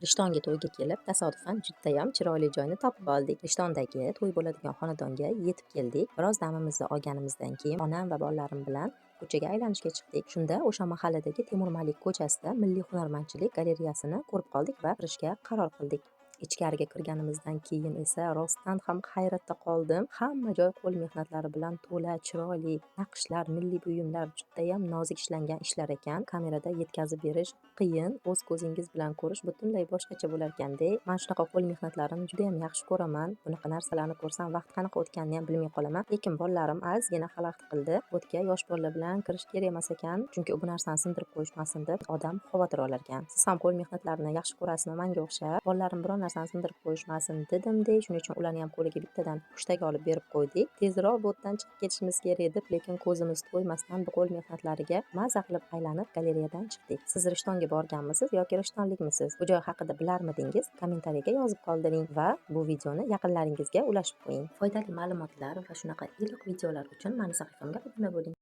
Rishtonga to'yga kelib, tasodifan judayam chiroyli joyni topib oldik. Rishtondagi to'y bo'ladigan xonadonga yetib keldik. Biroz damimizni olganimizdan keyin onam va bolalarim bilan ko'chaga aylanishga chiqdik. Shunda o'sha mahalladagi Temur Malik ko'chasida Milliy hunarmandchilik galereyasini ko'rib qoldik va kirishga qaror qildik. Ichkariga kirganimizdan keyin esa rostdan ham hayratda qoldim. Hamma joy qo'l mehnatlari bilan to'la, chiroyli naqshlar, milliy buyumlar, judayam nozik ishlangan ishlar ekan. Kamerada yetkazib berish qiyin, o'z ko'zingiz bilan ko'rish butunlay boshqacha bo'lar ekanda. Men shunaqa qo'l mehnatlarini juda ham yaxshi ko'raman. Bunaqa narsalarni ko'rsam vaqt qanaqa o'tganini ham bilmay qolaman. Lekin bolalarim ozgina xalaqit qildi. O'tga yosh bolalar bilan kirish kerak emas ekan, chunki bu narsani sindirib qo'yishmasin deb odam xavotir olar ekan. Siz ham qo'l mehnatlarini yaxshi ko'rasizmi? Menga o'xshab. Bolalarim biror narsani sindirib qo'yishmasin dedim-de, shuning uchun ularni ham qo'liga bittadan hushtak olib berib qo'ydik. Tezroq bu yerdan chiqib ketishimiz kerak edi, lekin ko'zimiz to'ymasdan bu qo'l mehnatlariga maza qilib aylanib galereyadan chiqdik. Siz Rishtonga borganmisiz yoki rishtonlikmisiz? Bu joy haqida bilarmidingiz? Kommentariyaga yozib qoldiring va bu videoni yaqinlaringizga ulashib qo'ying. Foydali ma'lumotlar va shunaqa iliq videolar uchun mani sahifamga obuna bo'ling.